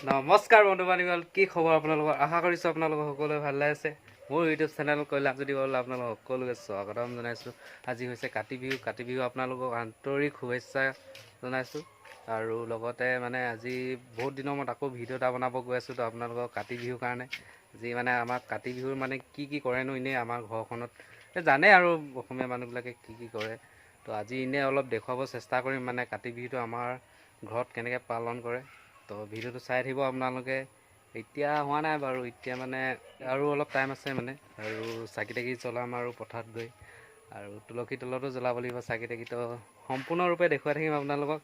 নমস্কাৰ বন্ধু বান্ধৱীসকল, কি খবৰ আপোনালোকৰ? আশা কৰিছোঁ আপোনালোকৰ সকলোৱে ভালে আছে। মোৰ ইউটিউব চেনেল কৈলাশজ্যোতি বৰুৱালৈ আপোনালোকক সকলোকে স্বাগতম জনাইছোঁ। আজি হৈছে কাতি বিহু আপোনালোকক আন্তৰিক শুভেচ্ছা জনাইছোঁ। আৰু লগতে মানে আজি বহুত দিনৰ মূৰত আকৌ ভিডিঅ' এটা বনাব গৈ আছোঁ। তো আপোনালোকৰ কাতি বিহুৰ কাৰণে যি মানে আমাৰ কাতি বিহুৰ মানে কি কৰেনো এনেই আমাৰ ঘৰখনত জানে আৰু অসমীয়া মানুহবিলাকে কি কৰে। তো আজি এনেই অলপ দেখুৱাব চেষ্টা কৰিম মানে কাতি বিহুটো আমাৰ ঘৰত কেনেকৈ পালন কৰে। তো ভিডিঅ'টো চাই থাকিব আপোনালোকে। এতিয়া হোৱা নাই বাৰু, এতিয়া মানে আৰু অলপ টাইম আছে মানে। আৰু চাকি তাকি জ্বলাম আৰু পথাৰত গৈ আৰু তুলসী তলতো জ্বলাব লাগিব চাকি তাকি। তো সম্পূৰ্ণৰূপে দেখুৱাই থাকিম আপোনালোকক।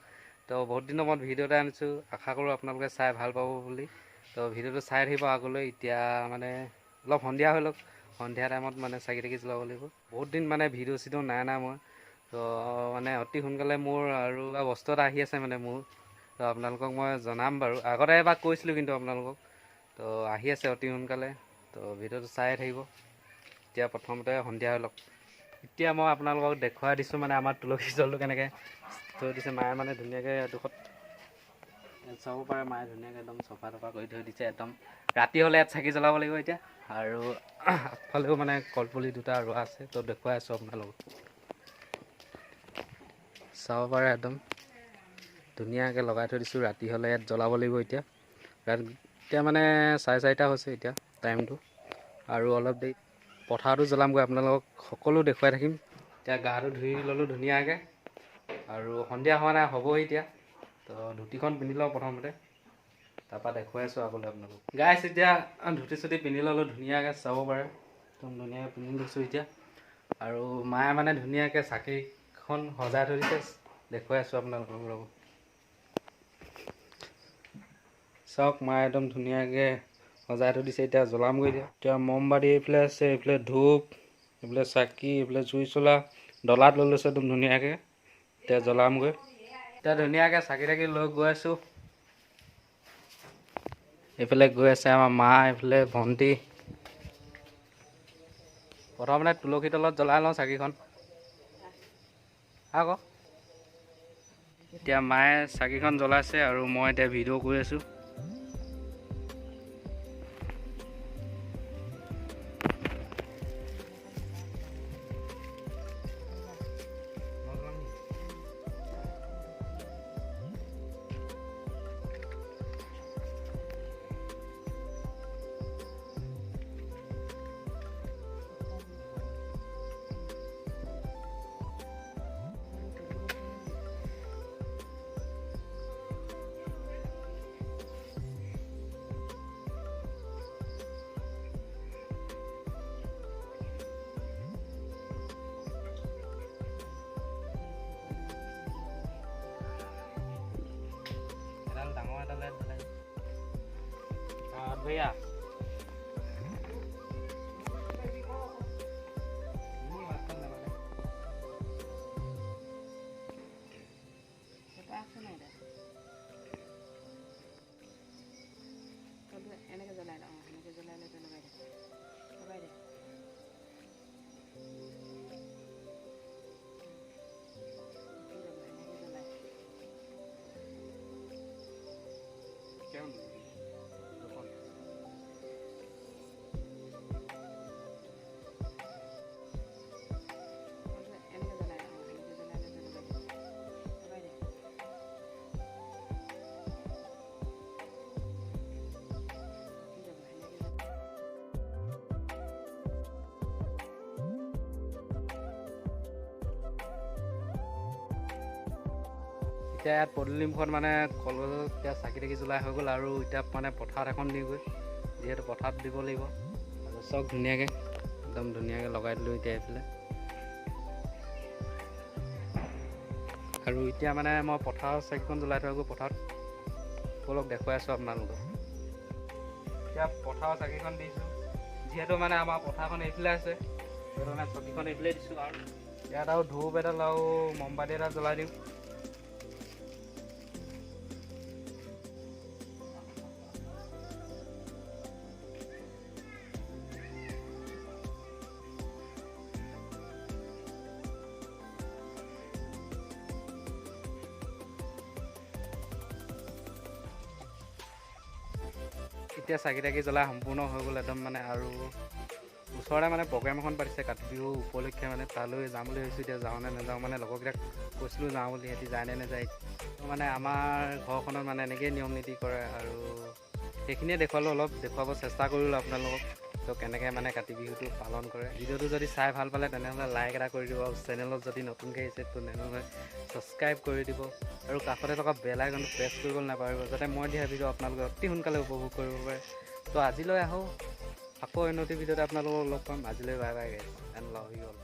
তো বহুত দিনৰ মূৰত ভিডিঅ' এটা আনিছোঁ, আশা কৰোঁ আপোনালোকে চাই ভাল পাব বুলি। তো ভিডিঅ'টো চাই থাকিব আগলৈ। এতিয়া মানে অলপ সন্ধিয়া হৈ লওক, সন্ধিয়া টাইমত মানে চাকি তাকি জ্বলাব লাগিব। বহুত দিন মানে ভিডিঅ' চিডিঅ' নাই মই। তো মানে অতি সোনকালে মোৰ আৰু বস্তু এটা আহি আছে মানে মোৰ। তো আপোনালোকক মই জনাম বাৰু, আগতে এবাৰ কৈছিলোঁ কিন্তু আপোনালোকক। তো আহি আছে অতি সোনকালে। তো ভিডিঅ'টো চাই থাকিব। এতিয়া প্ৰথমতে সন্ধিয়া হৈ লওক। এতিয়া মই আপোনালোকক দেখুৱাই দিছোঁ মানে আমাৰ তুলসী তলটো কেনেকৈ থৈ দিছে মায়ে, মানে ধুনীয়াকৈ এডোখৰত চাব পাৰে মায়ে ধুনীয়াকৈ একদম চফা তফা কৰি থৈ দিছে একদম। ৰাতি হ'লে ইয়াত চাকি জ্বলাব লাগিব এতিয়া। আৰু আগফালেও মানে কলপুলি দুটা ৰোৱা আছে, তো দেখুৱাই আছোঁ আপোনালোকক। চাব পাৰে একদম ধুনীয়াকৈ লগাই থৈ দিছোঁ। ৰাতি হ'লে ইয়াত জ্বলাব লাগিব এতিয়া। এতিয়া মানে 4:30 হৈছে এতিয়া টাইমটো। আৰু অলপ দেৰি পথাৰতো জ্বলামগৈ, আপোনালোকক সকলো দেখুৱাই থাকিম। এতিয়া গাটো ধুই ল'লোঁ ধুনীয়াকৈ। আৰু সন্ধিয়া হোৱা নাই, হ'বহি এতিয়া। তো ধুতিখন পিন্ধি লওঁ প্ৰথমতে, তাৰপৰা দেখুৱাই আছোঁ আগলৈ আপোনালোকক। গাইছ এতিয়া ধুতি চুতি পিন্ধি ল'লোঁ ধুনীয়াকৈ, চাব পাৰে একদম ধুনীয়াকৈ পিন্ধি লৈছোঁ এতিয়া। আৰু মায়ে মানে ধুনীয়াকৈ চাকিখন সজাই থৈ দিছে, দেখুৱাই আছোঁ আপোনালোকক ৰ'ব। চাওক মায়ে একদম ধুনীয়াকৈ সজাই থৈ দিছে, এতিয়া জ্বলামগৈ। এতিয়া মমবাতি এইফালে আছে, এইফালে ধূপ, এইফালে চাকি, এইফালে জুই চলা ডলাত লৈ লৈছোঁ একদম ধুনীয়াকৈ। এতিয়া জ্বলামগৈ। এতিয়া ধুনীয়াকৈ চাকি তাকি লৈ গৈ আছোঁ। এইফালে গৈ আছে আমাৰ মা, এইফালে ভণ্টি। প্ৰথমতে তুলসী তলত জ্বলাই লওঁ চাকিখন আকৌ। এতিয়া মায়ে চাকিখন জ্বলাইছে আৰু মই এতিয়া ভিডিঅ' কৰি আছোঁ। ডাঙৰ এটা লাইট জ্বলাই ভৈয়া এনেকৈ জ্বলাই লওঁ, এনেকৈ জ্বলাই লৈ লগাই দে, লগাই দে। এতিয়া ইয়াত পদূলিমুখত মানে কলগছত এতিয়া চাকি তাকি জ্বলাই হৈ গ'ল। আৰু এতিয়া মানে পথাৰত এখন দিগৈ, যিহেতু পথাৰত দিব লাগিব। আৰু চব ধুনীয়াকৈ একদম ধুনীয়াকৈ লগাই দিলোঁ এতিয়া এইফালে। আৰু এতিয়া মানে মই পথাৰৰ চাকিখন জ্বলাই থৈ গৈ পথাৰত অলপ দেখুৱাই আছোঁ আপোনালোকক। এতিয়া পথাৰৰ চাকিখন দিছোঁ, যিহেতু মানে আমাৰ পথাৰখন এইফালে আছে, সেইটো মানে চাকিখন এইফালে দিছোঁ। আৰু ইয়াত আৰু ধূপ এডাল আৰু মমবাতি এটা জ্বলাই দিওঁ। এতিয়া চাকি তাকি জ্বলাই সম্পূৰ্ণ হৈ গ'ল একদম মানে। আৰু ওচৰতে মানে প্ৰগ্ৰেম এখন পাতিছে কাতি বিহু উপলক্ষে মানে তালৈ যাম বুলি ভাবিছোঁ। এতিয়া যাওঁ নে নাযাওঁ মানে লগৰকেইটাক কৈছিলোঁ যাওঁ বুলি, সিহঁতি যায় নে নাযায়। মানে আমাৰ ঘৰখনত মানে এনেকেই নিয়ম নীতি কৰে আৰু সেইখিনিয়ে দেখুৱালোঁ, অলপ দেখুৱাব চেষ্টা কৰিলোঁ আপোনালোকক। তো কেনেকৈ মানে কাতি বিহুটো পালন কৰে। ভিডিঅ'টো যদি চাই ভাল পালে তেনেহ'লে লাইক এটা কৰি দিব। আৰু চেনেলত যদি নতুনকৈ আহিছে তেনেহ'লে ছাবস্ক্ৰাইব কৰি দিব আৰু কাষতে থকা বেল আইকনটো প্ৰেছ কৰিবলৈ নাপাহৰিব, যাতে মই দিয়া ভিডিঅ' আপোনালোকে অতি সোনকালে উপভোগ কৰিব পাৰে। তো আজিলৈ আহোঁ, আকৌ অন্য ভিডিঅ'তে আপোনালোকক লগ পাম। আজিলৈ বাই বাই গাইছ এণ্ড লাভ ইউ অল।